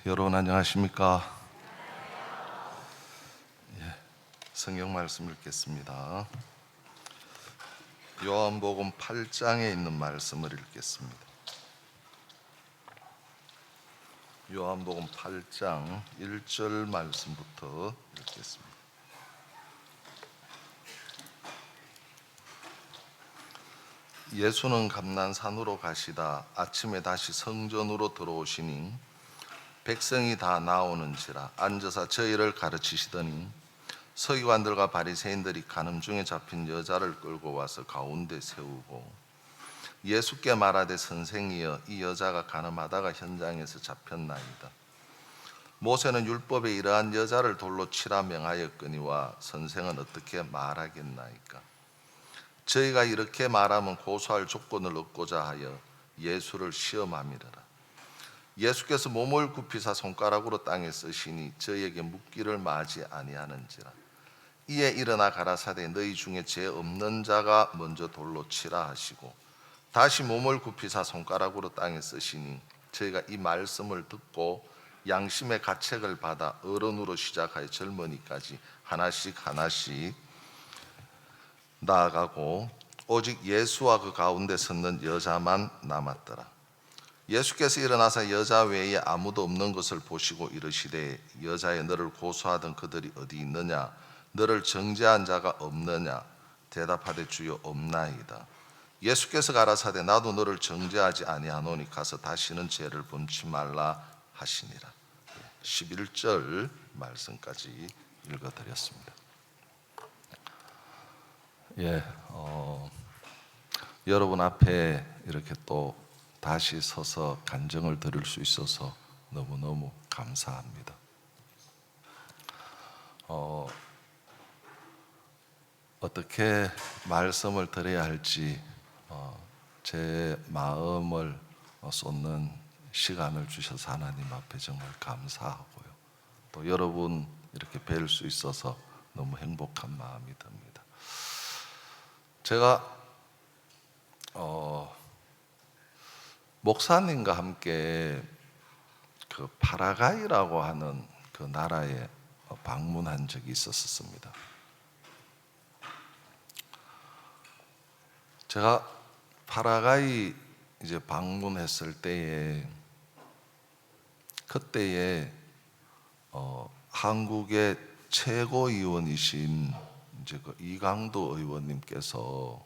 여러분 안녕하십니까? 성경 말씀 읽겠습니다. 요한복음 8장에 있는 말씀을 읽겠습니다. 요한복음 8장 1절 말씀부터 읽겠습니다. 예수는 감난산으로 가시다 아침에 다시 성전으로 들어오시니 백성이 다 나오는지라 앉아서 저희를 가르치시더니 서기관들과 바리새인들이 간음 중에 잡힌 여자를 끌고 와서 가운데 세우고 예수께 말하되 선생이여 이 여자가 간음하다가 현장에서 잡혔나이다. 모세는 율법에 이러한 여자를 돌로 치라 명하였거니와 선생은 어떻게 말하겠나이까. 저희가 이렇게 말하면 고소할 조건을 얻고자 하여 예수를 시험함이라. 예수께서 몸을 굽히사 손가락으로 땅에 쓰시니 저희에게 묻기를 마지 아니하는지라. 이에 일어나 가라사대 너희 중에 죄 없는 자가 먼저 돌로 치라 하시고 다시 몸을 굽히사 손가락으로 땅에 쓰시니 저희가 이 말씀을 듣고 양심의 가책을 받아 어른으로 시작하여 젊은이까지 하나씩 나아가고 오직 예수와 그 가운데 섰는 여자만 남았더라. 예수께서 일어나서 여자 외에 아무도 없는 것을 보시고 이르시되 여자여 너를 고소하던 그들이 어디 있느냐? 너를 정죄한 자가 없느냐? 대답하되 주여 없나이다. 예수께서 가라사대 나도 너를 정죄하지 아니하노니 가서 다시는 죄를 범치 말라 하시니라. 11절 말씀까지 읽어드렸습니다. 여러분 앞에 이렇게 또 다시 서서 간증을 드릴 수 있어서 너무너무 감사합니다. 어떻게 말씀을 드려야 할지 제 마음을 쏟는 시간을 주셔서 하나님 앞에 정말 감사하고요. 또 여러분 이렇게 뵐 수 있어서 너무 행복한 마음이 듭니다. 제가 목사님과 함께 그 파라과이라고 하는 그 나라에 방문한 적이 있었습니다. 제가 파라과이 이제 방문했을 때에 그때에 한국의 최고위원이신 이제 그 이강도 의원님께서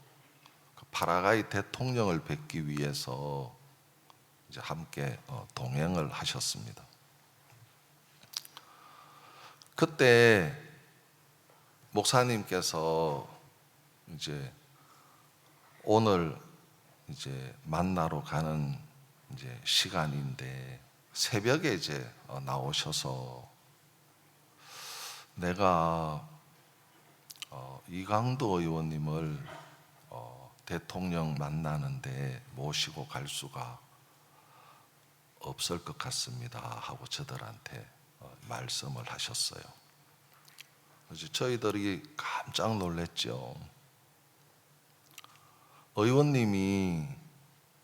그 파라과이 대통령을 뵙기 위해서 이제 함께 동행을 하셨습니다. 그때 목사님께서 이제 오늘 이제 만나러 가는 이제 시간인데 새벽에 이제 나오셔서 내가 이강도 의원님을 대통령 만나는데 모시고 갈 수가 없을 것 같습니다 하고 저들한테 말씀을 하셨어요. 그래서 저희들이 깜짝 놀랐죠. 의원님이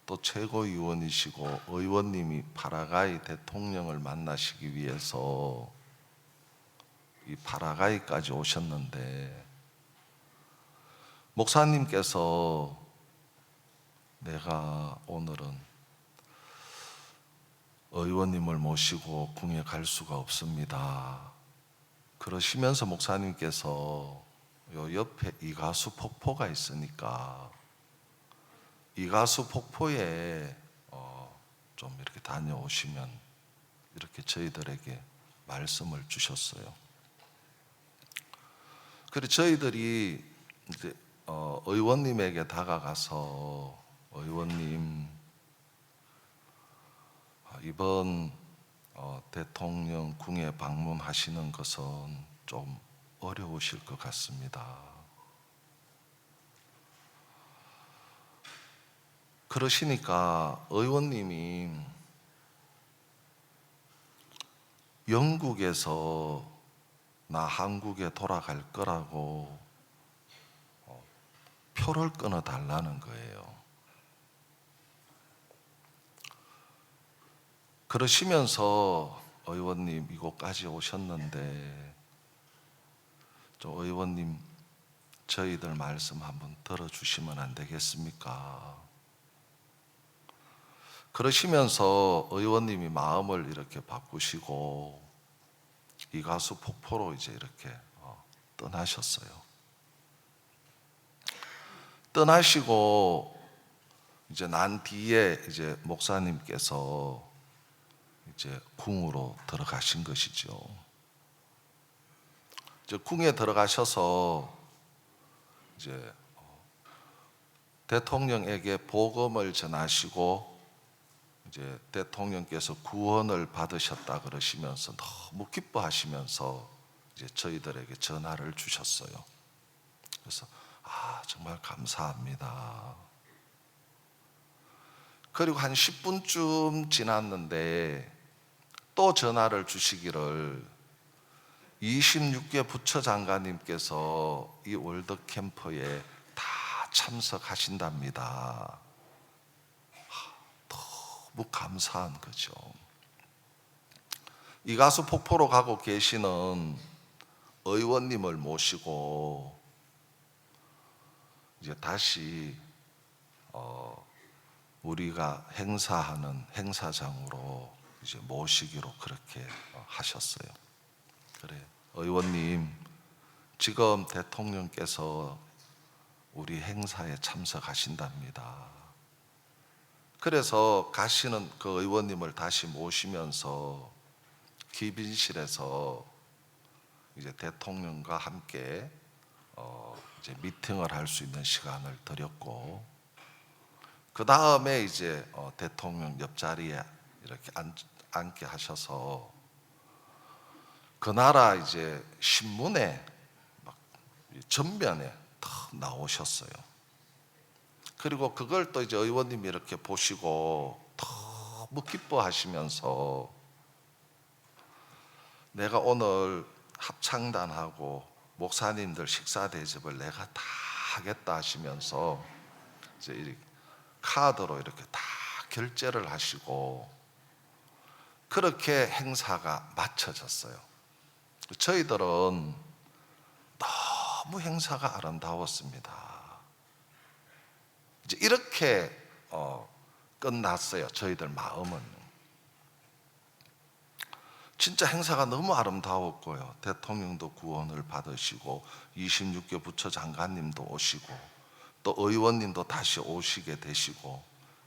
또 최고위원이시고 의원님이 파라과이 대통령을 만나시기 위해서 이 파라과이까지 오셨는데 목사님께서 내가 오늘은 의원님을 모시고 궁에 갈 수가 없습니다. 그러시면서 목사님께서 요 옆에 이가수 폭포가 있으니까 이가수 폭포에 좀 이렇게 다녀오시면 이렇게 저희들에게 말씀을 주셨어요. 그래서 저희들이 이제 의원님에게 다가가서 의원님 이번 대통령 궁에 방문하시는 것은 좀 어려우실 것 같습니다. 그러시니까 의원님이 영국에서 나 한국에 돌아갈 거라고 표를 끊어 달라는 거예요. 그러시면서 의원님 이곳까지 오셨는데 좀 의원님 저희들 말씀 한번 들어주시면 안 되겠습니까? 그러시면서 의원님이 마음을 이렇게 바꾸시고 이가수 폭포로 이제 이렇게 떠나셨어요. 떠나시고 이제 난 뒤에 이제 목사님께서 이제 궁으로 들어가신 것이죠. 이제 궁에 들어가셔서 이제 대통령에게 복음을 전하시고 이제 대통령께서 구원을 받으셨다 그러시면서 너무 기뻐하시면서 이제 저희들에게 전화를 주셨어요. 그래서 정말 감사합니다. 그리고 한 10분쯤 지났는데 또 전화를 주시기를 26개 부처장관님께서 이 월드캠프에 다 참석하신답니다. 너무 감사한 거죠. 이가수 폭포로 가고 계시는 의원님을 모시고 이제 다시 우리가 행사하는 행사장으로 이제 모시기로 그렇게 하셨어요. 그래, 의원님, 지금 대통령께서 우리 행사에 참석하신답니다. 그래서 가시는 그 의원님을 다시 모시면서 귀빈실에서 이제 대통령과 함께 이제 미팅을 할 수 있는 시간을 드렸고, 그 다음에 이제 대통령 옆자리에 이렇게 앉게 하셔서 그 나라 이제 신문에 막 전면에 탁 나오셨어요. 그리고 그걸 또 이제 의원님이 이렇게 보시고 너무 기뻐하시면서 내가 오늘 합창단하고 목사님들 식사 대접을 내가 다 하겠다 하시면서 이제 이렇게 카드로 이렇게 다 결제를 하시고 그렇게 행사가 마쳐졌어요. 저희들은 너무 행사가 아름다웠습니다. 이제 이렇게 끝났어요. 저희들 마음은 진짜 행사가 너무 아름다웠고요. 대통령도 구원을 받으시고 26개 부처 장관님도 오시고 또 의원님도 다시 오시게 되시고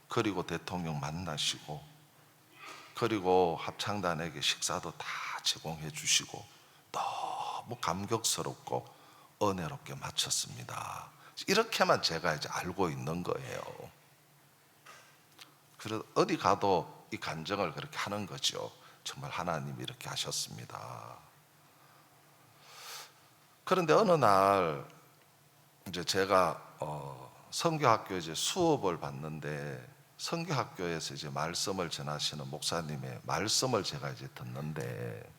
그리고 대통령 만나시고 그리고 합창단에게 식사도 다 제공해 주시고 너무 감격스럽고 은혜롭게 마쳤습니다. 이렇게만 제가 이제 알고 있는 거예요. 그래서 어디 가도 이 간증을 그렇게 하는 거죠. 정말 하나님이 이렇게 하셨습니다. 그런데 어느 날 이제 제가 선교학교에 이제 수업을 받는데 선교학교에서 이제 말씀을 전하시는 목사님의 말씀을 제가 이제 듣는데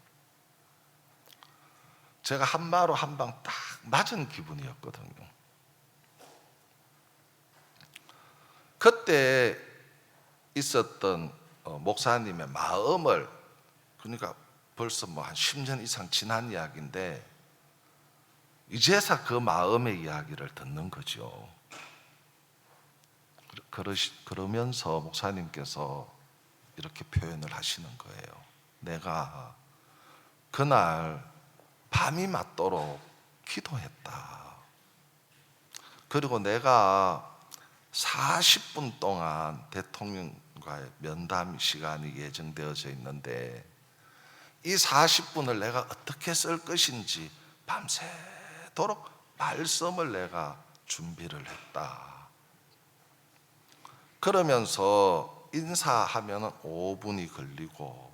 제가 한마로 한 방 딱 맞은 기분이었거든요. 그때 있었던 목사님의 마음을 그러니까 벌써 뭐 한 10년 이상 지난 이야기인데 이제서 그 마음의 이야기를 듣는 거죠. 그러면서 목사님께서 이렇게 표현을 하시는 거예요. 내가 그날 밤이 맞도록 기도했다. 그리고 내가 40분 동안 대통령과의 면담 시간이 예정되어져 있는데 이 40분을 내가 어떻게 쓸 것인지 밤새도록 말씀을 내가 준비를 했다. 그러면서 인사하면 5분이 걸리고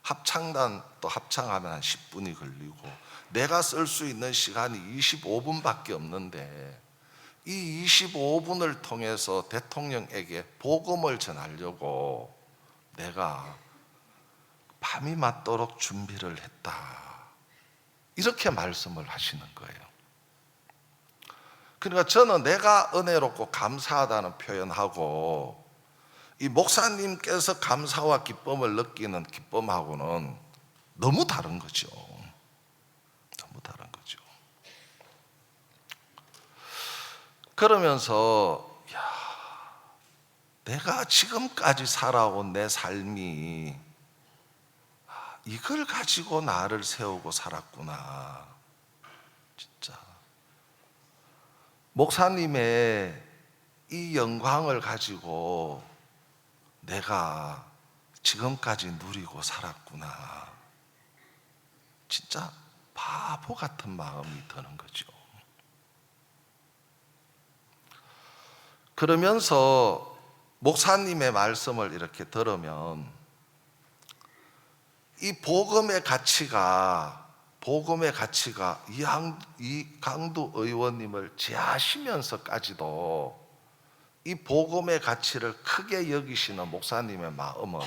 합창단 또 합창하면 한 10분이 걸리고 내가 쓸 수 있는 시간이 25분밖에 없는데 이 25분을 통해서 대통령에게 복음을 전하려고 내가 밤이 맞도록 준비를 했다. 이렇게 말씀을 하시는 거예요. 그러니까 저는 내가 은혜롭고 감사하다는 표현하고 이 목사님께서 감사와 기쁨을 느끼는 기쁨하고는 너무 다른 거죠. 너무 다른 거죠. 그러면서 내가 지금까지 살아온 내 삶이 이걸 가지고 나를 세우고 살았구나. 진짜 목사님의 이 영광을 가지고 내가 지금까지 누리고 살았구나. 진짜 바보 같은 마음이 드는 거죠. 그러면서 목사님의 말씀을 이렇게 들으면 이 복음의 가치가 이 강두 의원님을 제하시면서까지도 이 복음의 가치를 크게 여기시는 목사님의 마음은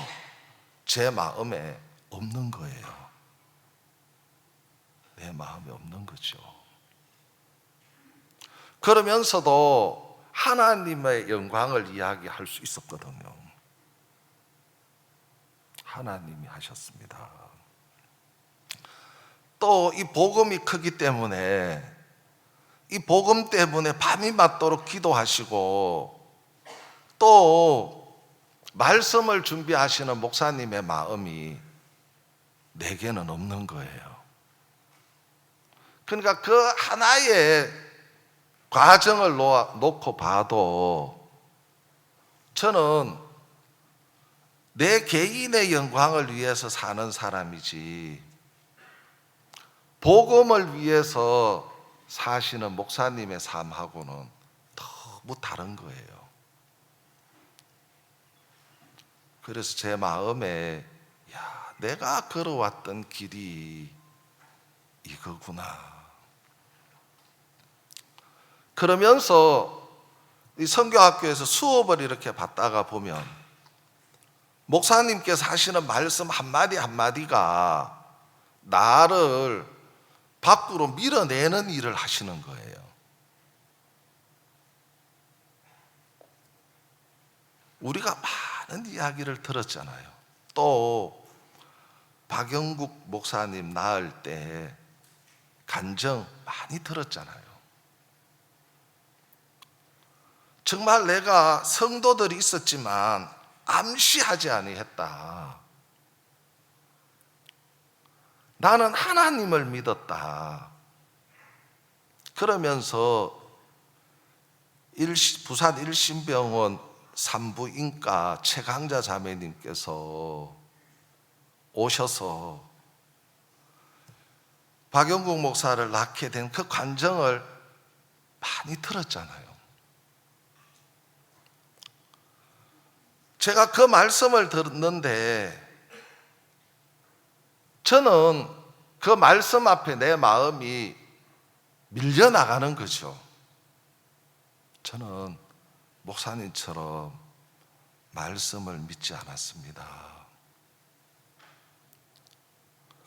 제 마음에 없는 거예요. 내 마음에 없는 거죠. 그러면서도 하나님의 영광을 이야기할 수 있었거든요. 하나님이 하셨습니다. 또 이 복음이 크기 때문에 이 복음 때문에 밤이 맞도록 기도하시고 또 말씀을 준비하시는 목사님의 마음이 내게는 없는 거예요. 그러니까 그 하나의 과정을 놓고 봐도 저는 내 개인의 영광을 위해서 사는 사람이지 복음을 위해서 사시는 목사님의 삶하고는 너무 다른 거예요. 그래서 제 마음에 내가 걸어왔던 길이 이거구나. 그러면서 이 선교학교에서 수업을 이렇게 받다가 보면 목사님께서 하시는 말씀 한마디 한마디가 나를 밖으로 밀어내는 일을 하시는 거예요. 우리가 많은 이야기를 들었잖아요. 또 박영국 목사님 낳을 때 간증 많이 들었잖아요. 정말 내가 성도들이 있었지만 암시하지 아니했다. 나는 하나님을 믿었다. 그러면서 부산 일신병원 산부인과 최강자 자매님께서 오셔서 박영국 목사를 낳게 된 그 간증을 많이 들었잖아요. 제가 그 말씀을 듣는데 저는 그 말씀 앞에 내 마음이 밀려나가는 거죠. 저는 목사님처럼 말씀을 믿지 않았습니다.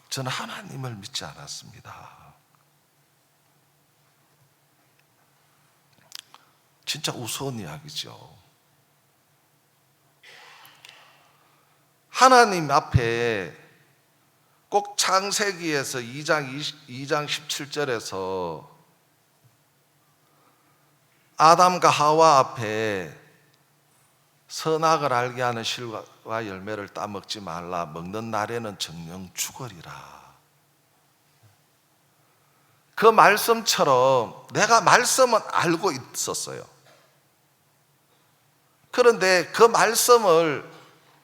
저는 하나님을 믿지 않았습니다. 진짜 우스운 이야기죠. 하나님 앞에 꼭 창세기에서 2장 17절에서 아담과 하와 앞에 선악을 알게 하는 실과 열매를 따먹지 말라. 먹는 날에는 정령 죽으리라. 그 말씀처럼 내가 말씀은 알고 있었어요. 그런데 그 말씀을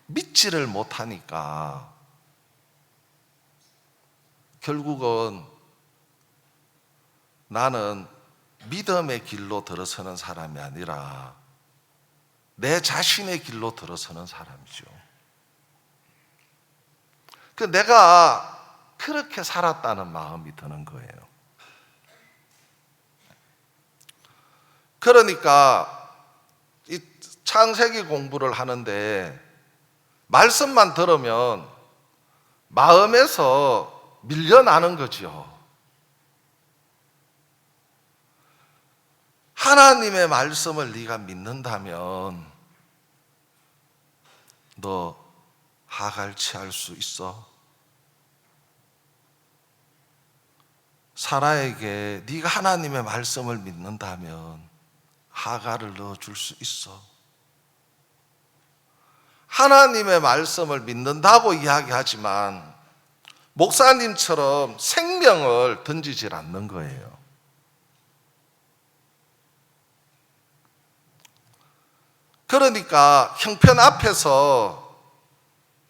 믿지를 못하니까 결국은 나는 믿음의 길로 들어서는 사람이 아니라 내 자신의 길로 들어서는 사람이죠. 내가 그렇게 살았다는 마음이 드는 거예요. 그러니까 이 창세기 공부를 하는데 말씀만 들으면 마음에서 밀려나는 거죠. 하나님의 말씀을 네가 믿는다면 너 하갈 취할 수 있어? 사라에게 네가 하나님의 말씀을 믿는다면 하갈을 넣어줄 수 있어? 하나님의 말씀을 믿는다고 이야기하지만 목사님처럼 생명을 던지질 않는 거예요. 그러니까 형편 앞에서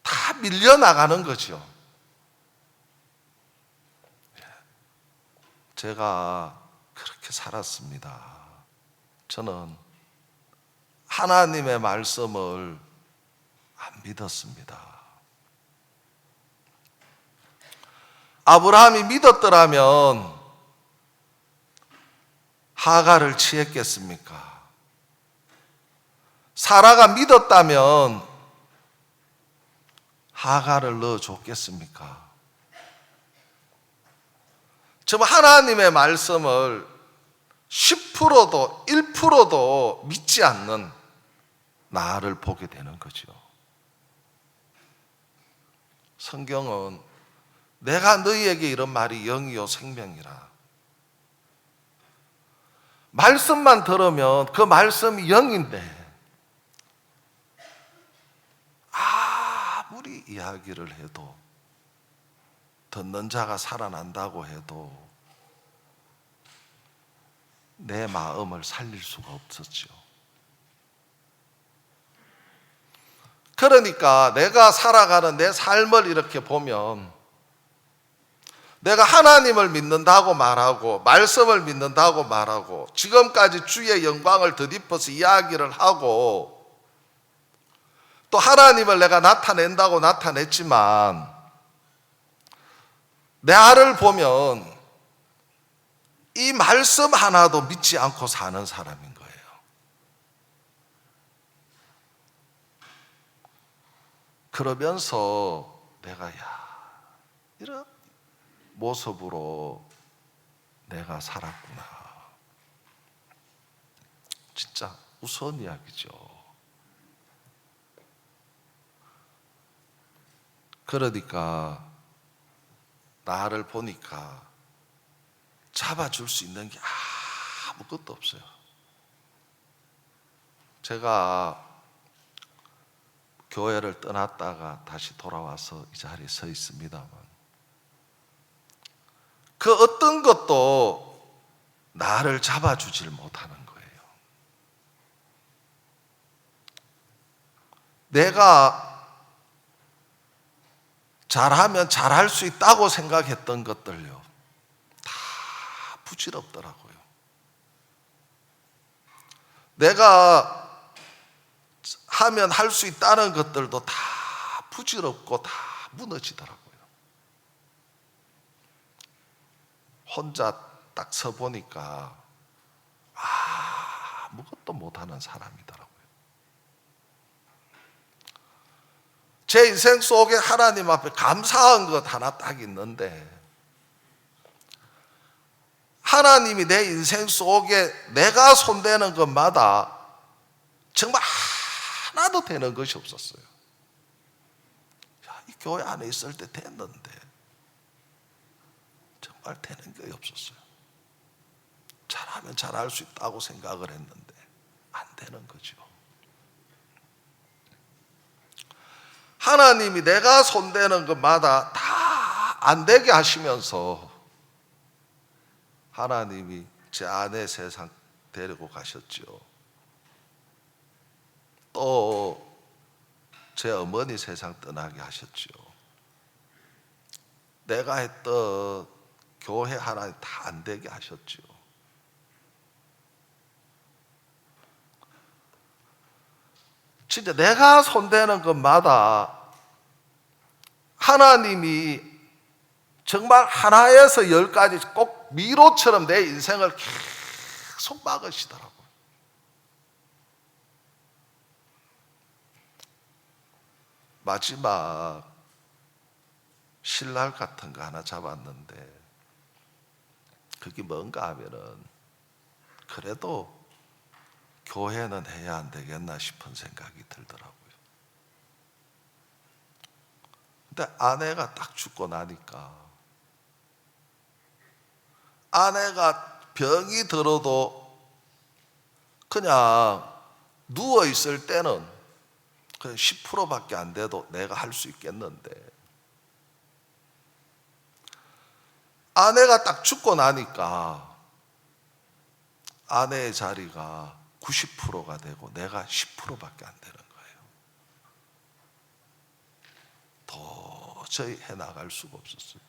다 밀려나가는 거죠. 제가 그렇게 살았습니다. 저는 하나님의 말씀을 안 믿었습니다. 아브라함이 믿었더라면 하갈을 취했겠습니까? 사라가 믿었다면 하갈을 넣어줬겠습니까? 정말 하나님의 말씀을 10%도 1%도 믿지 않는 나를 보게 되는 거죠. 성경은 내가 너희에게 이런 말이 영이요 생명이라. 말씀만 들으면 그 말씀이 영인데 아무리 이야기를 해도 듣는 자가 살아난다고 해도 내 마음을 살릴 수가 없었죠. 그러니까 내가 살아가는 내 삶을 이렇게 보면 내가 하나님을 믿는다고 말하고 말씀을 믿는다고 말하고 지금까지 주의 영광을 덧입어서 이야기를 하고 또 하나님을 내가 나타낸다고 나타냈지만 내 아를 보면 이 말씀 하나도 믿지 않고 사는 사람인 거예요. 그러면서 내가 이런 모습으로 내가 살았구나. 진짜 우스운 이야기죠. 그러니까 나를 보니까 잡아줄 수 있는 게 아무것도 없어요. 제가 교회를 떠났다가 다시 돌아와서 이 자리에 서 있습니다만 그 어떤 것도 나를 잡아주질 못하는 거예요. 내가 잘하면 잘할 수 있다고 생각했던 것들요 다 부질없더라고요. 내가 하면 할 수 있다는 것들도 다 부질없고 다 무너지더라고요. 혼자 딱 서보니까 아무것도 못하는 사람이더라고요. 제 인생 속에 하나님 앞에 감사한 것 하나 딱 있는데 하나님이 내 인생 속에 내가 손대는 것마다 정말 하나도 되는 것이 없었어요. 이 교회 안에 있을 때 됐는데 정말 되는 게 없었어요. 잘하면 잘할 수 있다고 생각을 했는데 안 되는 거죠. 하나님이 내가 손대는 것마다 다 안 되게 하시면서 하나님이 제 아내 세상 데리고 가셨죠. 또 제 어머니 세상 떠나게 하셨죠. 내가 했던 교회 하나님 다 안 되게 하셨죠. 진짜 내가 손대는 것마다 하나님이 정말 하나에서 10까지 꼭 미로처럼 내 인생을 계속 막으시더라고요. 마지막 신랄 같은 거 하나 잡았는데 그게 뭔가 하면은 그래도 교회는 해야 안 되겠나 싶은 생각이 들더라고요. 근데 아내가 딱 죽고 나니까 아내가 병이 들어도 그냥 누워있을 때는 그냥 10%밖에 안 돼도 내가 할 수 있겠는데 아내가 딱 죽고 나니까 아내의 자리가 90%가 되고 내가 10%밖에 안 되는 거예요. 도저히 해나갈 수가 없었어요.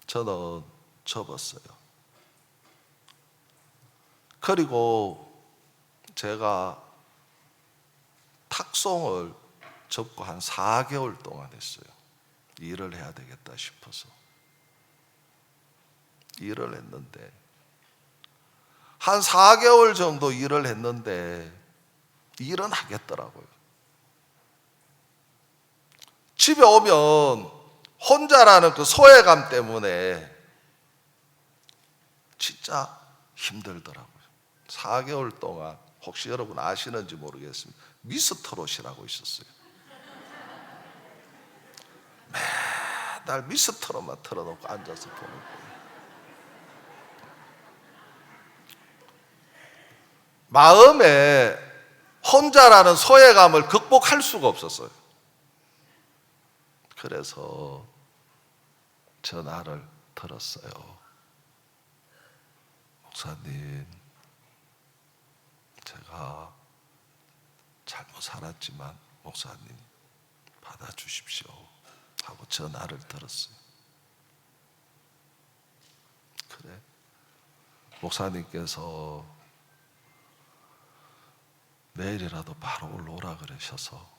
저는 접었어요. 그리고 제가 탁송을 접고 한 4개월 동안 했어요. 일을 해야 되겠다 싶어서 일을 했는데 한 4개월 정도 일을 했는데 일은 하겠더라고요. 집에 오면 혼자라는 그 소외감 때문에 진짜 힘들더라고요. 4개월 동안 혹시 여러분 아시는지 모르겠습니다. 미스터롯이라고 있었어요. 맨날 미스터롯만 틀어놓고 앉아서 보는 거예요. 마음에 혼자라는 소외감을 극복할 수가 없었어요. 그래서 전화를 들었어요. 목사님, 제가 잘못 살았지만 목사님 받아주십시오 하고 전화를 들었어요. 그래, 목사님께서 내일이라도 바로 올라오라 그러셔서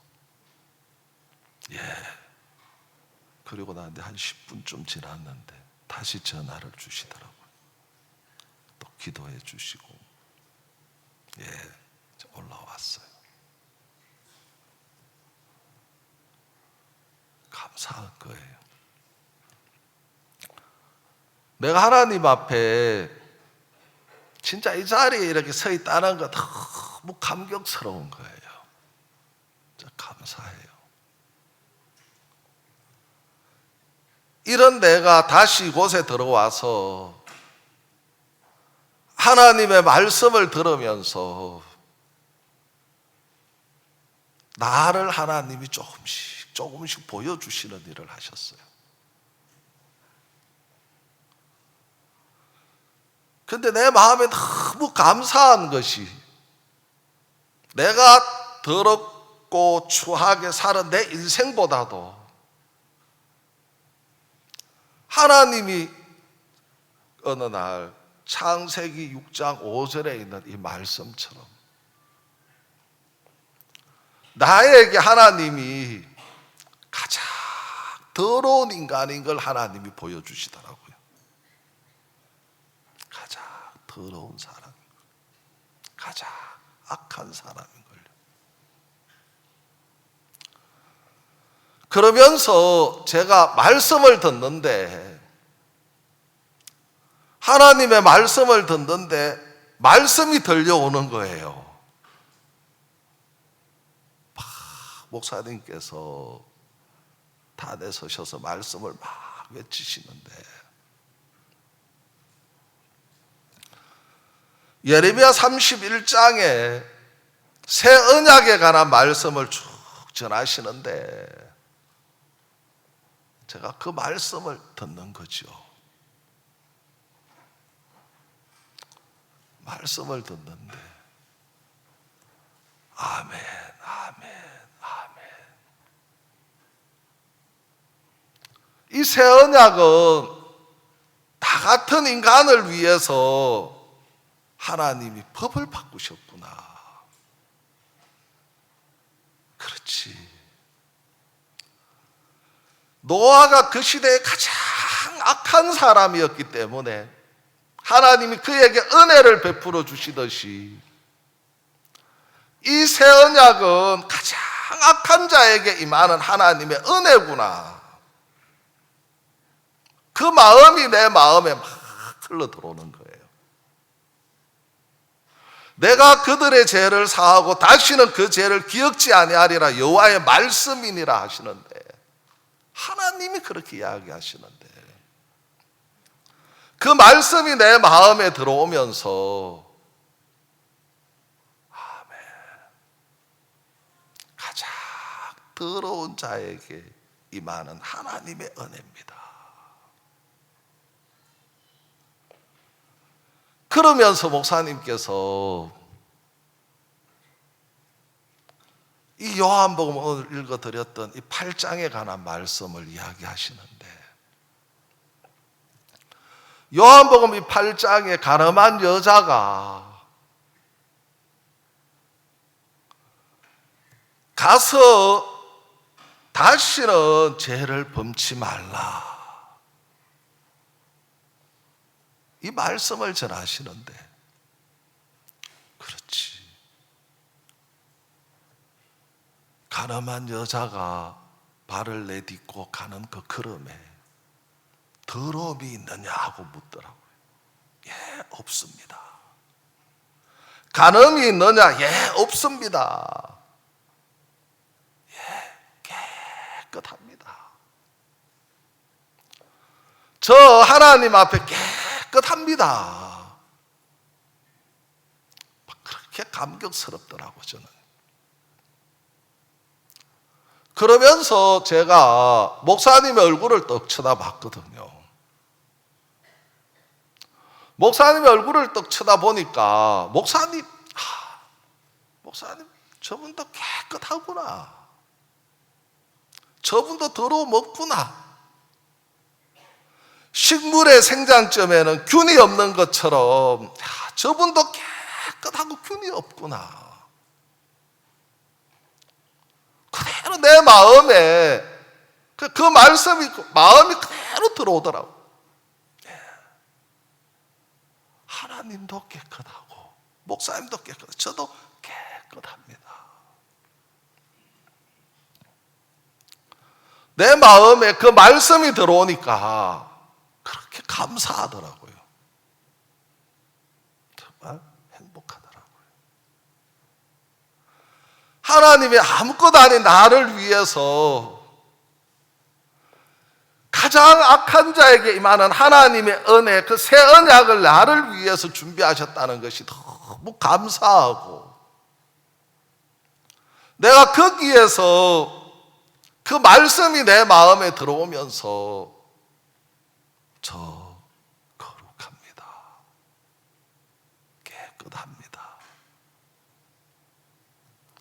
그리고 나한테 한 10분쯤 지났는데 다시 전화를 주시더라고요. 또 기도해 주시고 올라왔어요. 감사한 거예요. 내가 하나님 앞에 진짜 이 자리에 이렇게 서 있다는 거 너무 감격스러운 거예요. 진짜 감사해요. 이런 내가 다시 이곳에 들어와서 하나님의 말씀을 들으면서 나를 하나님이 조금씩 보여주시는 일을 하셨어요. 근데 내 마음에 너무 감사한 것이 내가 더럽고 추하게 살은 내 인생보다도 하나님이 어느 날 창세기 6장 5절에 있는 이 말씀처럼 나에게 하나님이 가장 더러운 인간인 걸 하나님이 보여주시더라고요. 가장 더러운 사람, 가장 악한 사람인걸요. 그러면서 제가 말씀을 듣는데 하나님의 말씀을 듣는데 말씀이 들려오는 거예요. 목사님께서 단에 서셔서 말씀을 막 외치시는데 예레미야 31장에 새 언약에 관한 말씀을 쭉 전하시는데 제가 그 말씀을 듣는 거죠. 말씀을 듣는데 아멘, 아멘, 아멘. 이 새 언약은 다 같은 인간을 위해서 하나님이 법을 바꾸셨구나. 그렇지. 노아가 그 시대에 가장 악한 사람이었기 때문에 하나님이 그에게 은혜를 베풀어 주시듯이 이 새 언약은 가장 악한 자에게 임하는 하나님의 은혜구나. 그 마음이 내 마음에 막 흘러 들어오는 거예요. 내가 그들의 죄를 사하고 다시는 그 죄를 기억지 아니하리라 여호와의 말씀이니라 하시는데, 하나님이 그렇게 이야기하시는데 그 말씀이 내 마음에 들어오면서 아멘, 가장 더러운 자에게 임하는 하나님의 은혜입니다. 그러면서 목사님께서 이 요한복음 오늘 읽어드렸던 이 8장에 관한 말씀을 이야기하시는데, 요한복음 이 8장에 가늠한 여자가 가서 다시는 죄를 범치 말라, 이 말씀을 전하시는데, 그렇지, 가늠한 여자가 발을 내딛고 가는 그 걸음에 더러움이 있느냐 하고 묻더라고요. 예, 없습니다. 간음이 있느냐? 예, 없습니다. 예, 깨끗합니다. 저 하나님 앞에 깨끗합니다. 그렇게 감격스럽더라고요, 저는. 그러면서 제가 목사님의 얼굴을 떡 쳐다봤거든요. 목사님의 얼굴을 떡 쳐다보니까 목사님 저분도 깨끗하구나, 저분도 더러움 없구나, 식물의 생장점에는 균이 없는 것처럼 저분도 깨끗하고 균이 없구나, 그대로 내 마음에 그 말씀이 마음이 그대로 들어오더라고. 하나님도 깨끗하고 목사님도 깨끗하고 저도 깨끗합니다. 내 마음에 그 말씀이 들어오니까 그렇게 감사하더라고요. 정말 행복하더라고요. 하나님이 아무것도 아닌 나를 위해서 가장 악한 자에게 임하는 하나님의 은혜, 그 새 언약을 나를 위해서 준비하셨다는 것이 너무 감사하고, 내가 거기에서 그 말씀이 내 마음에 들어오면서 저 거룩합니다, 깨끗합니다,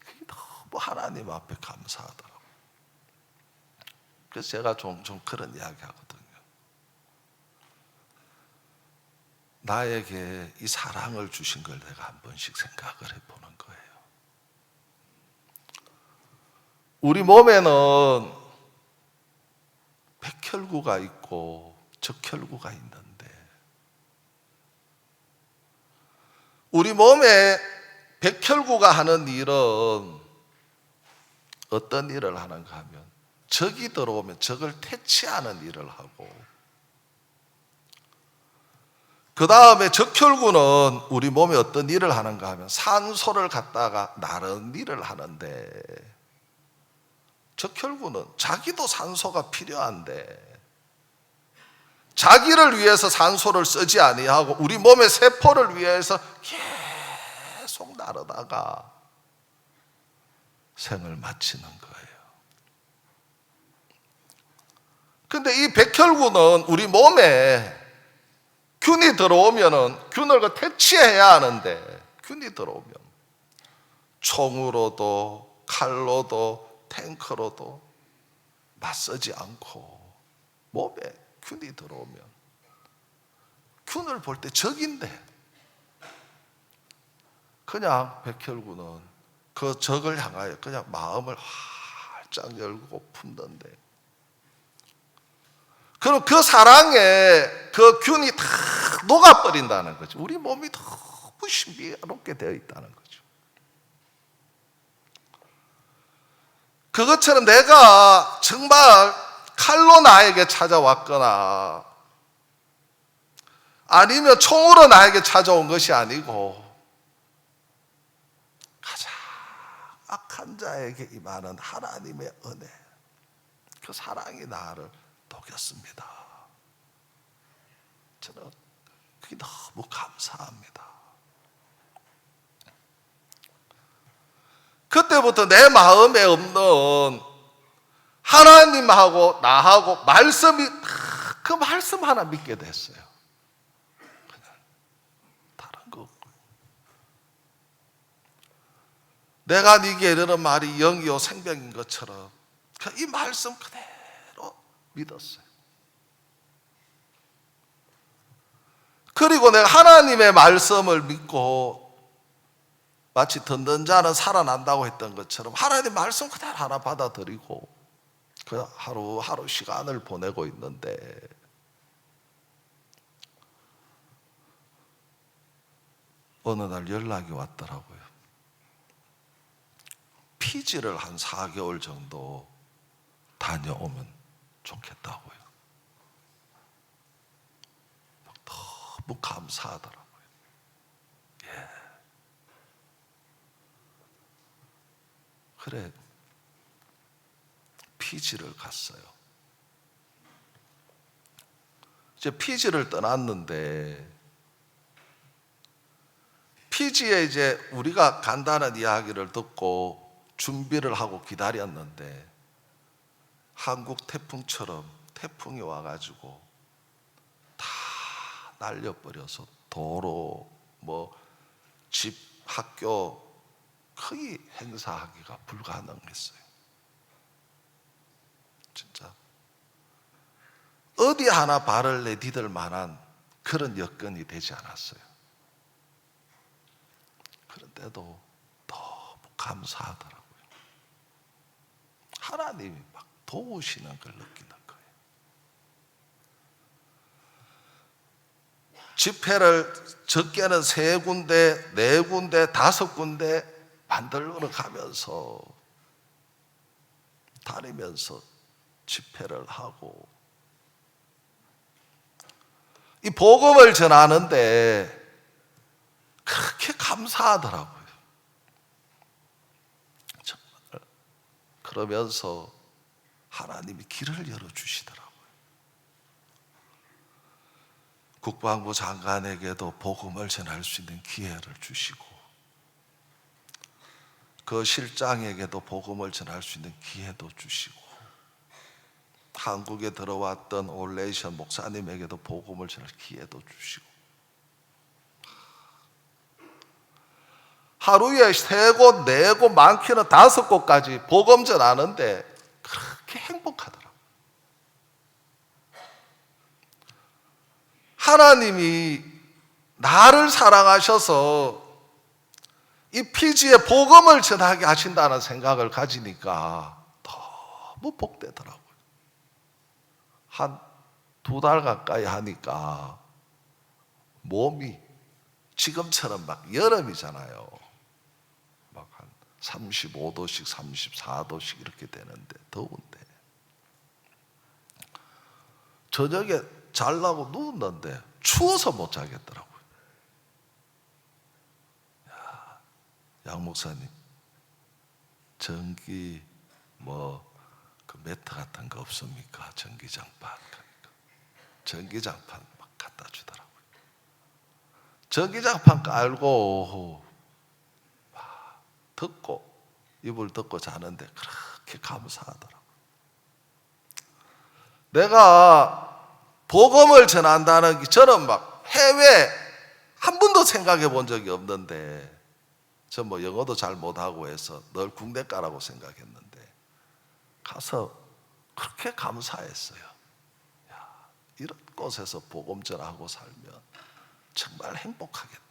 그게 너무 하나님 앞에 감사하더라고요. 그래서 제가 종종 그런 이야기 하거든요. 나에게 이 사랑을 주신 걸 내가 한 번씩 생각을 해보는 거예요. 우리 몸에는 백혈구가 있고 적혈구가 있는데, 우리 몸에 백혈구가 하는 일은 어떤 일을 하는가 하면, 적이 들어오면 적을 퇴치하는 일을 하고, 그 다음에 적혈구는 우리 몸에 어떤 일을 하는가 하면 산소를 갖다가 나르는 일을 하는데, 적혈구는 자기도 산소가 필요한데 자기를 위해서 산소를 쓰지 아니하고 우리 몸의 세포를 위해서 계속 나르다가 생을 마치는 거예요. 근데 이 백혈구는 우리 몸에 균이 들어오면은 균을 퇴치해야 하는데, 균이 들어오면 총으로도 칼로도 탱크로도 맞서지 않고, 몸에 균이 들어오면 균을 볼 때 적인데 그냥 백혈구는 그 적을 향하여 그냥 마음을 활짝 열고 품던데, 그럼 그 사랑에 그 균이 다 녹아버린다는 거죠. 우리 몸이 너무 신비롭게 되어 있다는 거죠. 그것처럼 내가 정말 칼로 나에게 찾아왔거나 아니면 총으로 나에게 찾아온 것이 아니고, 택한 자에게 임하는 하나님의 은혜, 그 사랑이 나를 녹였습니다. 저는 그게 너무 감사합니다. 그때부터 내 마음에 없는 하나님하고 나하고 말씀이 그 말씀 하나 믿게 됐어요. 그냥 다른 거 없고요. 내가 네게 이르는 말이 영이요 생명인 것처럼 이 말씀 그대로 믿었어요. 그리고 내가 하나님의 말씀을 믿고 마치 듣는 자는 살아난다고 했던 것처럼 하나님의 말씀 그대로 하나 받아들이고 그 하루하루 시간을 보내고 있는데 어느 날 연락이 왔더라고요. 피지를 한 4개월 정도 다녀오면 좋겠다고요. 너무 감사하더라고요. 예. 그래, 피지를 갔어요. 이제 피지를 떠났는데 피지에 이제 우리가 간단한 이야기를 듣고 준비를 하고 기다렸는데 한국 태풍처럼 태풍이 와가지고 다 날려버려서 도로, 집, 학교 거의 행사하기가 불가능했어요. 진짜 어디 하나 발을 내디딜 만한 그런 여건이 되지 않았어요. 그런데도 너무 감사하더라고요. 하나님이 막 도우시는 걸 느끼는 거예요. 집회를 적게는 3군데, 4군데, 5군데 만들어 가면서 다니면서 집회를 하고 이 복음을 전하는데 그렇게 감사하더라고요. 정말 그러면서 하나님이 길을 열어주시더라고요. 국방부 장관에게도 복음을 전할 수 있는 기회를 주시고 그 실장에게도 복음을 전할 수 있는 기회도 주시고 한국에 들어왔던 올레이션 목사님에게도 복음을 전할 기회도 주시고 하루에 3곳, 4곳, 많게는 5곳까지 복음 전하는데 그렇게 행복하더라고요. 하나님이 나를 사랑하셔서 이 피지에 복음을 전하게 하신다는 생각을 가지니까 너무 복되더라고요. 한 2달 가까이 하니까 몸이 지금처럼 막 여름이잖아요. 막 한 35도씩 34도씩 이렇게 되는데 더운데 저녁에 자려고 누웠는데 추워서 못 자겠더라고요. 양 목사님, 전기 그 매트 같은 거 없습니까? 전기장판. 전기장판 막 갖다 주더라고요. 전기장판 깔고 듣고 이불 덮고 자는데 그렇게 감사하더라고요. 내가 복음을 전한다는 게 저는 막 해외 한 번도 생각해 본 적이 없는데 저 영어도 잘 못하고 해서 늘 국내 가라고 생각했는데 가서 그렇게 감사했어요. 야, 이런 곳에서 복음 전하고 살면 정말 행복하겠다.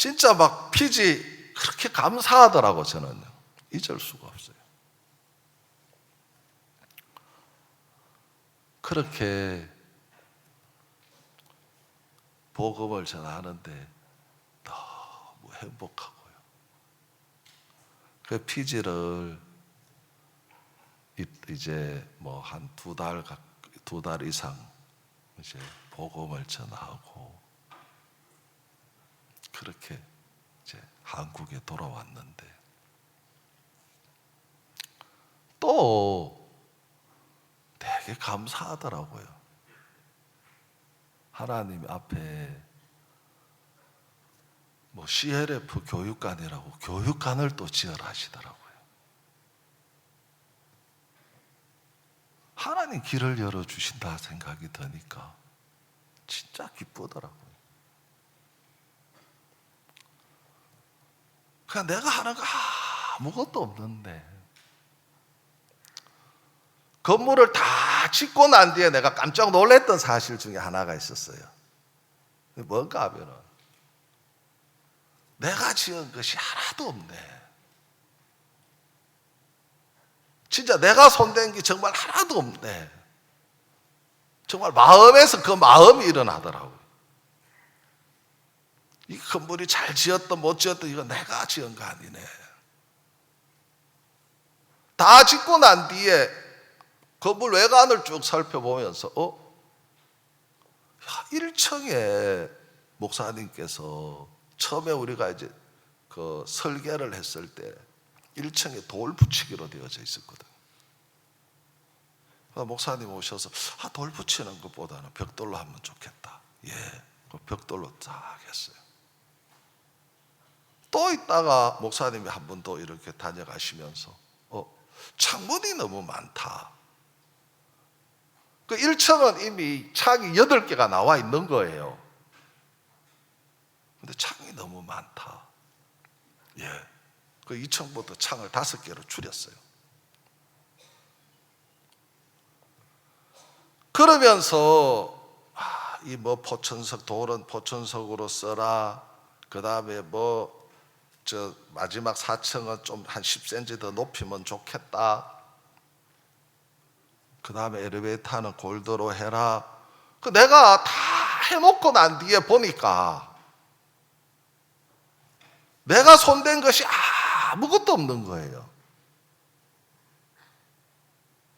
진짜 막 피지 그렇게 감사하더라고. 저는요 잊을 수가 없어요. 그렇게 복음을 전하는데 너무 행복하고요. 그 피지를 이제 한 2달 이상 이제 복음을 전하고 그렇게 이제 한국에 돌아왔는데 또 되게 감사하더라고요. 하나님 앞에 뭐 CLF 교육관이라고 교육관을 또 지어라 하시더라고요. 하나님 길을 열어주신다 생각이 드니까 진짜 기쁘더라고요. 그냥 내가 하는 거 아무것도 없는데 건물을 다 짓고 난 뒤에 내가 깜짝 놀랐던 사실 중에 하나가 있었어요. 뭔가 하면은 내가 지은 것이 하나도 없네. 진짜 내가 손댄 게 정말 하나도 없네. 정말 마음에서 그 마음이 일어나더라고요. 이 건물이 잘 지었든 못 지었든 이거 내가 지은 거 아니네. 다 짓고 난 뒤에 건물 외관을 쭉 살펴보면서 1층에 목사님께서 처음에 우리가 이제 그 설계를 했을 때 1층에 돌 붙이기로 되어져 있었거든. 목사님 오셔서 돌 붙이는 것보다는 벽돌로 하면 좋겠다. 예, 그 벽돌로 딱 했어요. 또 있다가 목사님이 한 번 더 이렇게 다녀가시면서 창문이 너무 많다. 그 1층은 이미 창이 8개가 나와 있는 거예요. 근데 창이 너무 많다. 예. 그 2층부터 창을 5개로 줄였어요. 그러면서 이 뭐 포천석 돌은 포천석으로 써라. 그 다음에 뭐 저 마지막 4층은 좀 한 10cm 더 높이면 좋겠다. 그 다음에 엘리베이터는 골드로 해라. 그 내가 다 해놓고 난 뒤에 보니까 내가 손댄 것이 아무것도 없는 거예요.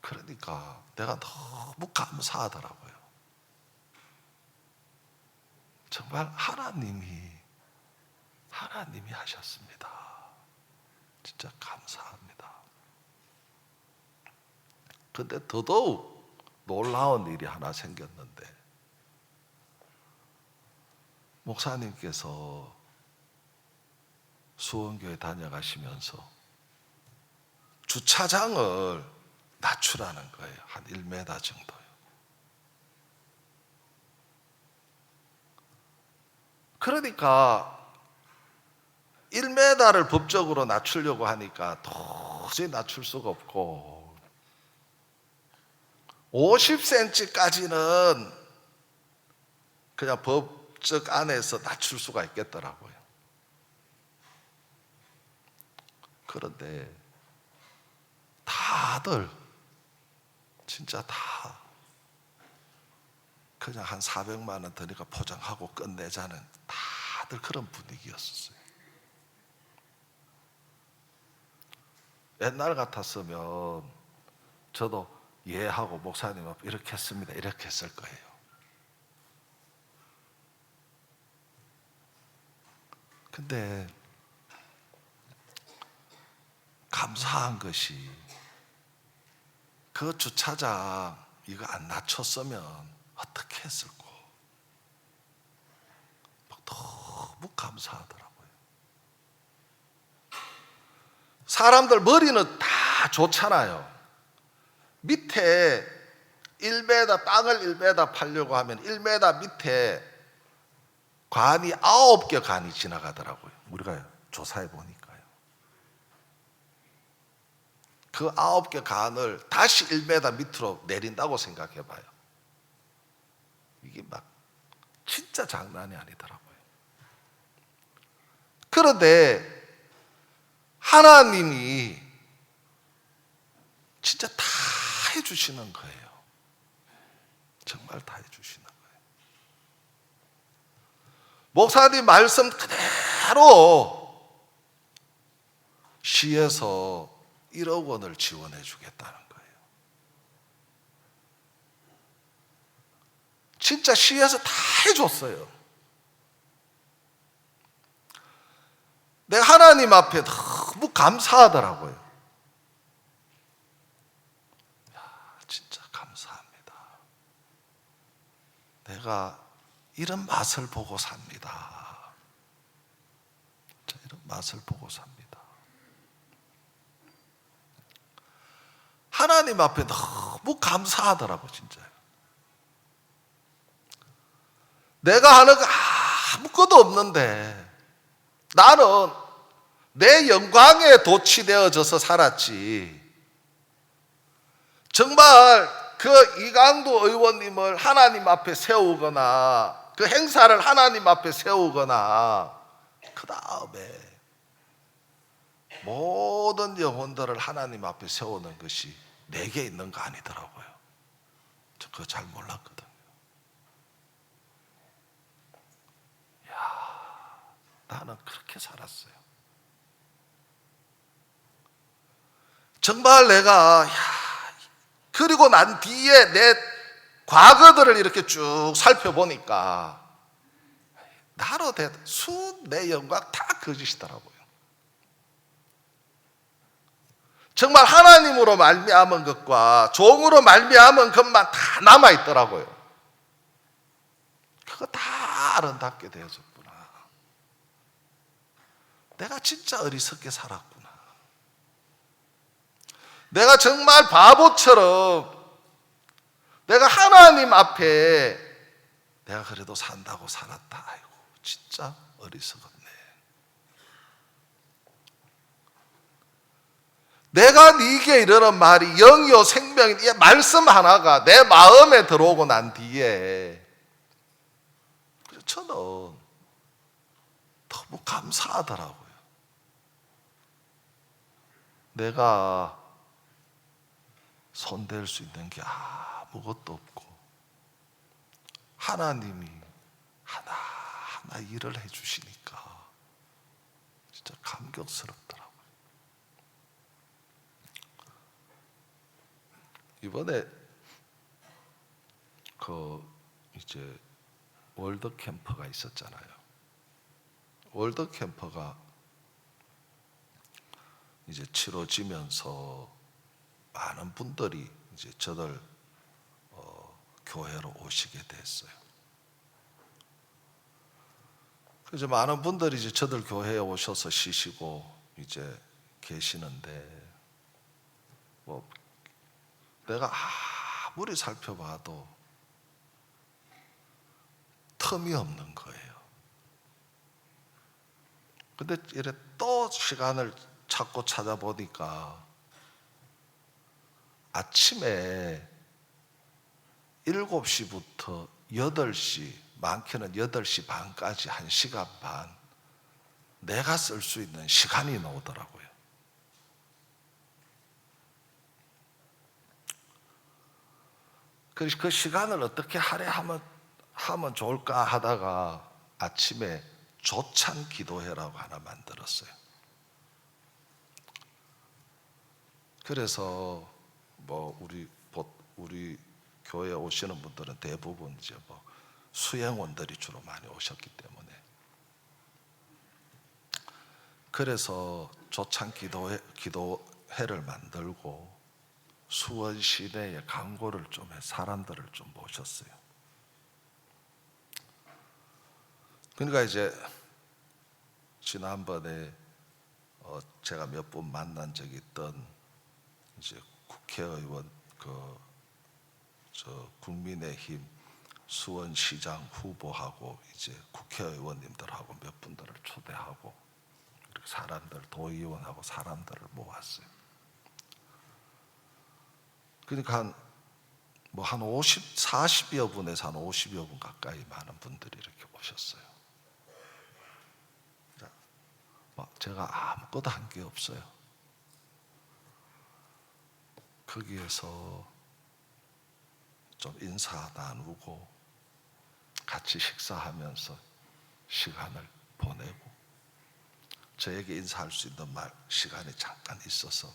그러니까 내가 너무 감사하더라고요. 정말 하나님이 하셨습니다. 진짜 감사합니다. 근데 더더욱 놀라운 일이 하나 생겼는데 목사님께서 수원교회 다녀가시면서 주차장을 낮추라는 거예요. 한 1m 정도요. 그러니까 1m를 법적으로 낮추려고 하니까 도저히 낮출 수가 없고 50cm까지는 그냥 법적 안에서 낮출 수가 있겠더라고요. 그런데 다들 진짜 다 그냥 한 400만 원 드니까 포장하고 끝내자는 다들 그런 분위기였었어요. 옛날 같았으면 저도 예 하고 목사님 앞에 이렇게 했습니다. 이렇게 했을 거예요. 근데 감사한 것이 그 주차장 이거 안 낮췄으면 어떻게 했을까? 너무 감사하더라고요. 사람들 머리는 다 좋잖아요. 밑에 1m 땅을 1m 팔려고 하면 1m 밑에 관이 9개 관이 지나가더라고요. 우리가 조사해 보니까요. 그 9개 관을 다시 1m 밑으로 내린다고 생각해 봐요. 이게 막 진짜 장난이 아니더라고요. 그런데 하나님이 진짜 다 해주시는 거예요. 정말 다 해주시는 거예요. 목사님 말씀 그대로 시에서 1억 원을 지원해 주겠다는 거예요. 진짜 시에서 다 해줬어요. 하나님 앞에 너무 감사하더라고요. 진짜 감사합니다. 내가 이런 맛을 보고 삽니다. 이런 맛을 보고 삽니다. 하나님 앞에 너무 감사하더라고, 진짜요. 내가 하는 거 아무것도 없는데 나는 내 영광에 도취되어져서 살았지. 정말 그 이강도 의원님을 하나님 앞에 세우거나 그 행사를 하나님 앞에 세우거나 그 다음에 모든 영혼들을 하나님 앞에 세우는 것이 내게 있는 거 아니더라고요. 저 그거 잘 몰랐거든요. 나는 그렇게 살았어요. 정말 내가 그리고 난 뒤에 내 과거들을 이렇게 쭉 살펴보니까 나로 된 내 영광 다 거짓이더라고요. 정말 하나님으로 말미암은 것과 종으로 말미암은 것만 다 남아있더라고요. 그거 다 아름답게 되어졌구나. 내가 진짜 어리석게 살았구나. 내가 정말 바보처럼 내가 하나님 앞에 내가 그래도 산다고 살았다. 아이고, 진짜 어리석었네. 내가 네게 이르는 말이 영이요 생명이, 이 말씀 하나가 내 마음에 들어오고 난 뒤에 저는 너무 감사하더라고요. 내가 손댈 수 있는 게 아무것도 없고 하나님이 하나하나 일을 해주시니까 진짜 감격스럽더라고요. 이번에 이제 월드 캠프가 있었잖아요. 월드 캠프가 이제 치러지면서 많은 분들이 이제 저들 교회로 오시게 됐어요. 그래서 많은 분들이 이제 저들 교회에 오셔서 쉬시고 이제 계시는데 뭐 내가 아무리 살펴봐도 틈이 없는 거예요. 근데 이래 또 시간을 찾고 찾아보니까 아침에 7시부터 8시, 많게는 8시 반까지 1시간 반 내가 쓸 수 있는 시간이 나오더라고요. 그래서 그 시간을 어떻게 하면 좋을까 하다가 아침에 조찬 기도회라고 하나 만들었어요. 그래서 뭐 우리 교회에 오시는 분들은 대부분 이제 뭐 수행원들이 주로 많이 오셨기 때문에 그래서 조찬 기도회를 만들고 수원 시내에 광고를 좀 해 사람들을 좀 모셨어요. 그러니까 이제 지난번에 제가 몇 분 만난 적이 있던 이제 국회의원 국민의힘 수원시장 후보하고 이제 국회의원님들하고 몇 분들을 초대하고 이렇게 사람들 도의원하고 사람들을 모았어요. 그러니까 한 40여 분에서 한 50여 분 가까이 많은 분들이 이렇게 오셨어요. 제가 아무것도 한 게 없어요. 거기에서 좀 인사 나누고 같이 식사하면서 시간을 보내고 저에게 인사할 수 있는 시간이 잠깐 있어서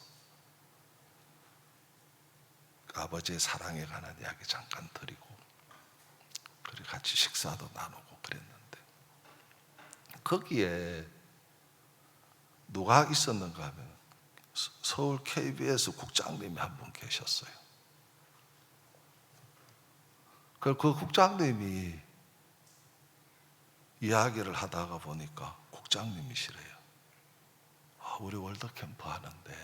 아버지의 사랑에 관한 이야기 잠깐 드리고 그리고 같이 식사도 나누고 그랬는데 거기에 누가 있었는가 하면 서울 KBS 국장님이 한 분 계셨어요. 그 국장님이 이야기를 하다가 보니까 국장님이시래요. 우리 월드캠프 하는데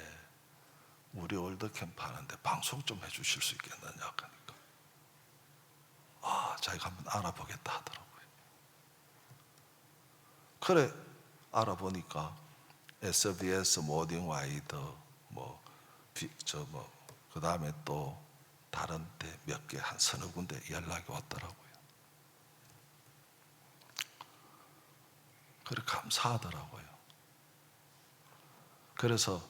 방송 좀 해주실 수 있겠느냐 하니까 자기가 한번 알아보겠다 하더라고요. 그래 알아보니까 SBS 모닝 와이드 그 다음에 또 다른 데 몇 개 한 서너 군데 연락이 왔더라고요. 그래 감사하더라고요. 그래서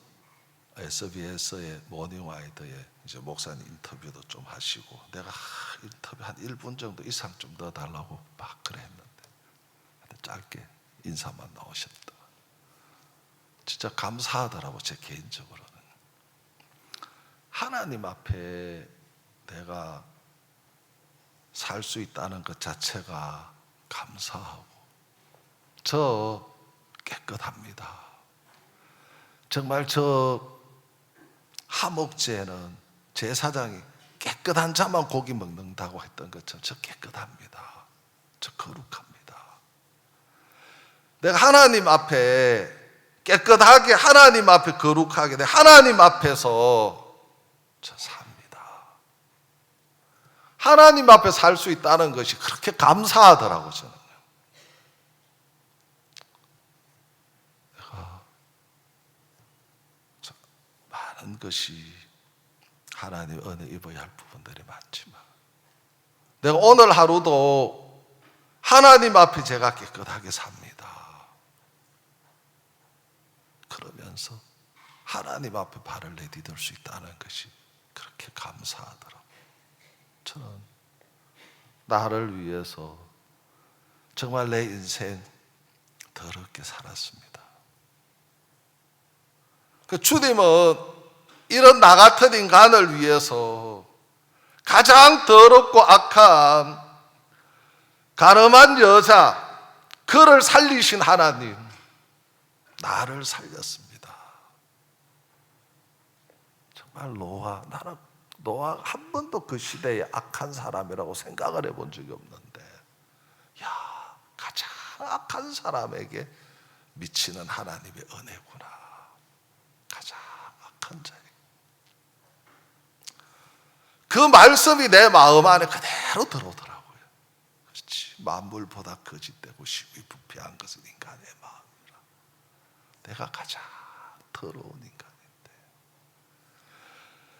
SBS의 모닝 와이드에 이제 목사님 인터뷰도 좀 하시고 내가 인터뷰 한 1분 정도 이상 좀 넣어달라고 막 그래 했는데 짧게 인사만 나오셨다. 진짜 감사하더라고. 제 개인적으로는 하나님 앞에 내가 살 수 있다는 것 자체가 감사하고 저 깨끗합니다. 정말 저 하목제는 제사장이 깨끗한 자만 고기 먹는다고 했던 것처럼 저 깨끗합니다. 저 거룩합니다. 내가 하나님 앞에 깨끗하게, 하나님 앞에 거룩하게, 내가 하나님 앞에서 저 삽니다. 하나님 앞에 살 수 있다는 것이 그렇게 감사하더라고요. 저는요. 내가 많은 것이 하나님 은혜 입어야 할 부분들이 많지만 내가 오늘 하루도 하나님 앞에 제가 깨끗하게 삽니다. 그러면서 하나님 앞에 발을 내디딜 수 있다는 것이 그렇게 감사하더라고요. 저는 나를 위해서 정말 내 인생 더럽게 살았습니다. 그 주님은 이런 나 같은 인간을 위해서 가장 더럽고 악한 가늠한 여자, 그를 살리신 하나님, 나를 살렸습니다. 정말 나는 노아 한 번도 그 시대에 악한 사람이라고 생각을 해본 적이 없는데, 가장 악한 사람에게 미치는 하나님의 은혜구나. 가장 악한 자에게. 그 말씀이 내 마음 안에 그대로 들어오더라고요. 그렇지. 만물보다 거짓되고 시위 부패한 것은 인간의 마음이라. 내가 가장 더러운 인간인데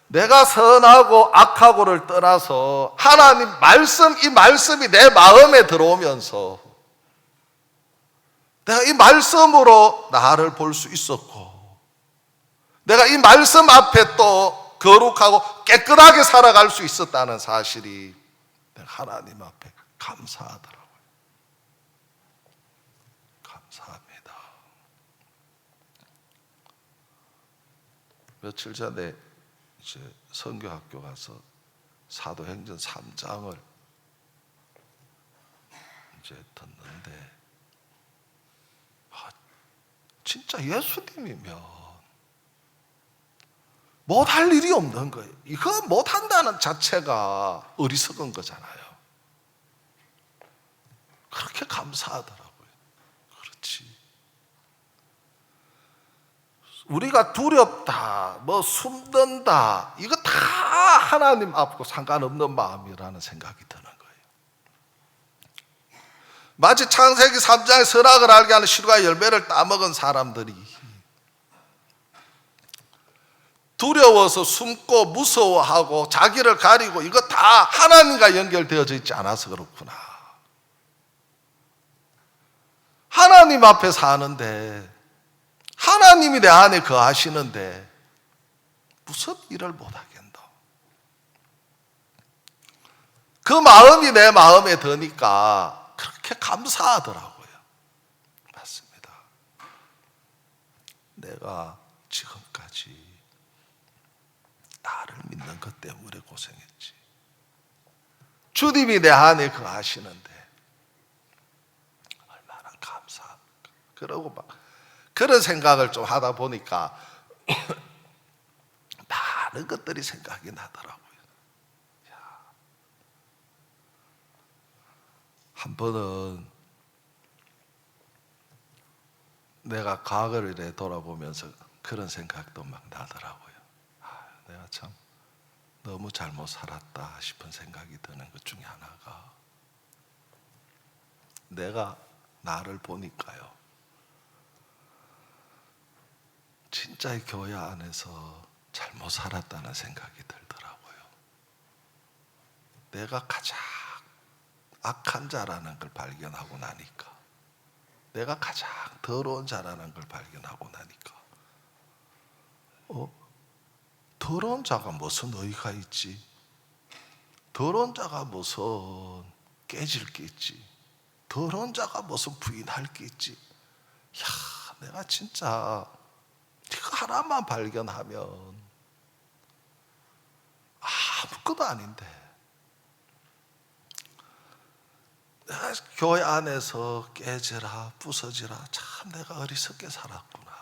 내가 선하고 악하고를 떠나서 하나님 말씀, 이 말씀이 내 마음에 들어오면서 내가 이 말씀으로 나를 볼 수 있었고 내가 이 말씀 앞에 또 거룩하고 깨끗하게 살아갈 수 있었다는 사실이 내가 하나님 앞에 감사하더라고요. 감사합니다. 며칠 전에 이제 선교학교 가서 사도행전 3장을 이제 듣는데 진짜 예수님이면 못할 일이 없는 거예요. 이거 못한다는 자체가 어리석은 거잖아요. 그렇게 감사하더라고요. 그렇지. 우리가 두렵다, 숨든다, 이거 다 하나님 앞과 상관없는 마음이라는 생각이 드는 거예요. 마치 창세기 3장의 선악을 알게 하는 실과의 열매를 따먹은 사람들이 두려워서 숨고 무서워하고 자기를 가리고 이거 다 하나님과 연결되어져 있지 않아서 그렇구나. 하나님 앞에 사는데 하나님이 내 안에 거하시는데 무슨 일을 못하겠노. 그 마음이 내 마음에 드니까 그렇게 감사하더라고요. 맞습니다. 내가 지금까지 나를 믿는 것 때문에 고생했지. 주님이 내 안에 거하시는데 얼마나 감사합니까. 그러고 막 그런 생각을 좀 하다 보니까 많은 것들이 생각이 나더라고요. 한 번은 내가 과거를 이렇게 돌아보면서 그런 생각도 막 나더라고요. 내가 참 너무 잘못 살았다 싶은 생각이 드는 것 중에 하나가, 내가 나를 보니까요, 진짜 이 교회 안에서 잘못 살았다는 생각이 들더라고요. 내가 가장 악한 자라는 걸 발견하고 나니까, 내가 가장 더러운 자라는 걸 발견하고 나니까, 더러운 자가 무슨 의의가 있지? 더러운 자가 무슨 깨질 게 있지? 더러운 자가 무슨 부인할 게 있지? 내가 진짜 이거 하나만 발견하면 아무것도 아닌데, 내가 교회 안에서 깨져라 부서지라 참 내가 어리석게 살았구나.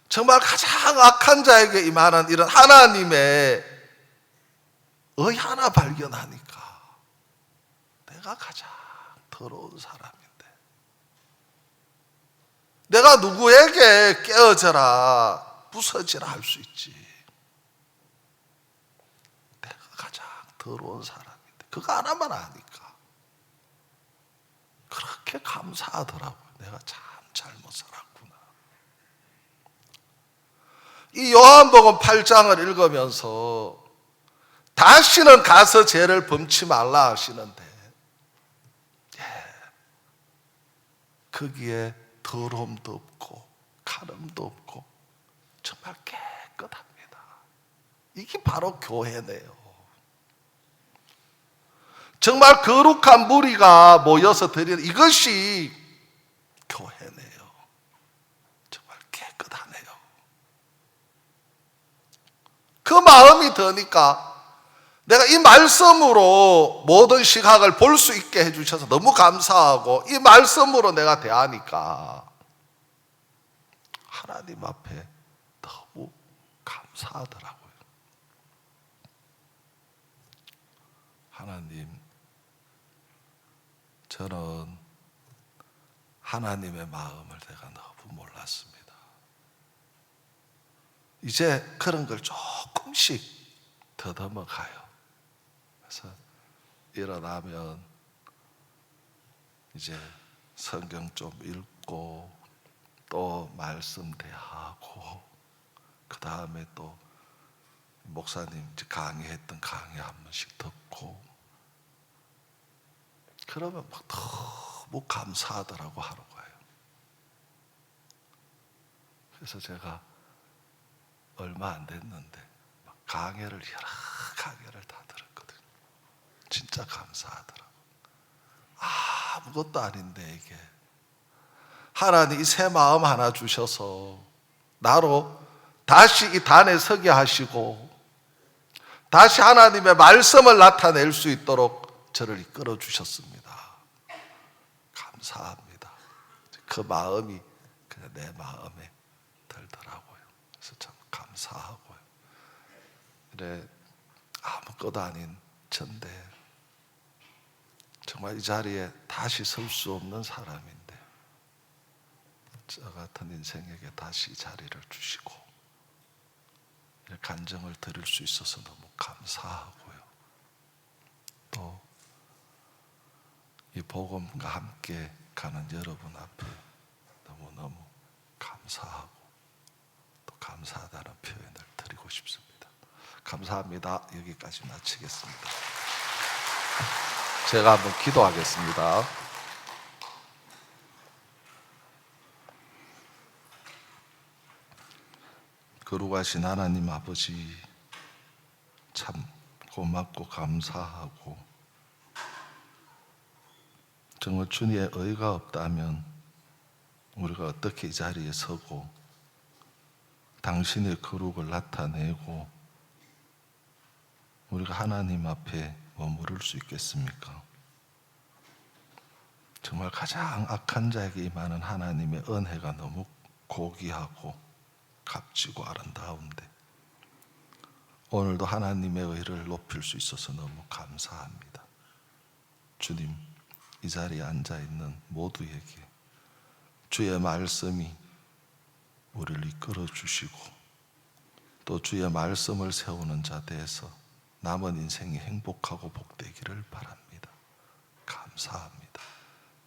정말 가장 악한 자에게 임하는 이런 하나님의 의 하나 발견하니까 내가 가장 더러운 사람인데, 내가 누구에게 깨어져라 부서지라 할 수 있지? 내가 가장 더러운 사람인데 그거 하나만 아니까 그렇게 감사하더라고요. 내가 참 잘못 살았구나. 이 요한복음 8장을 읽으면서 다시는 가서 죄를 범치 말라 하시는데, 거기에 더러움도 없고 가름도 없고 정말 깨끗합니다. 이게 바로 교회네요. 정말 거룩한 무리가 모여서 드리는 이것이 교회네요. 정말 깨끗하네요. 그 마음이 드니까 내가 이 말씀으로 모든 시각을 볼 수 있게 해주셔서 너무 감사하고, 이 말씀으로 내가 대하니까 하나님 앞에 너무 감사하더라고요. 하나님, 저는 하나님의 마음을 내가 너무 몰랐습니다. 이제 그런 걸 조금씩 더듬어 가요. 그래서 일어나면 이제 성경 좀 읽고, 또 말씀 대하고, 그 다음에 또 목사님 강의했던 강의 한 번씩 듣고, 그러면 막 너무 감사하더라고 하는 거예요. 그래서 제가 얼마 안 됐는데 막 강의를 여러 강의를 다 들었거든요. 진짜 감사하더라고. 아무것도 아닌데 이게 하나님 이 새 마음 하나 주셔서 나로 다시 이 단에 서게 하시고, 다시 하나님의 말씀을 나타낼 수 있도록 저를 이끌어 주셨습니다. 감사합니다. 그 마음이 그냥 내 마음에 들더라고요. 그래서 참 감사하고요. 그래, 아무것도 아닌 전데 정말 이 자리에 다시 설 수 없는 사람인데, 저 같은 인생에게 다시 이 자리를 주시고 간증을 드릴 수 있어서 너무 감사하고요. 또 이 복음과 함께 가는 여러분 앞에 너무너무 감사하고 또 감사하다는 표현을 드리고 싶습니다. 감사합니다. 여기까지 마치겠습니다. 제가 한번 기도하겠습니다. 거룩하신 하나님 아버지, 참 고맙고 감사하고, 정말 주님의 의가 없다면 우리가 어떻게 이 자리에 서고 당신의 거룩을 나타내고 우리가 하나님 앞에 머무를 수 있겠습니까? 정말 가장 악한 자에게 임하는 하나님의 은혜가 너무 고귀하고 값지고 아름다운데 오늘도 하나님의 의를 높일 수 있어서 너무 감사합니다. 주님, 이 자리에 앉아있는 모두에게 주의 말씀이 우리를 이끌어 주시고 또 주의 말씀을 세우는 자 되어서 남은 인생이 행복하고 복되기를 바랍니다. 감사합니다.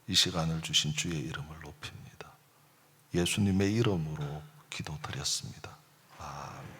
이 시간을 주신 주의 이름을 높입니다. 예수님의 이름으로 기도드렸습니다. 아멘.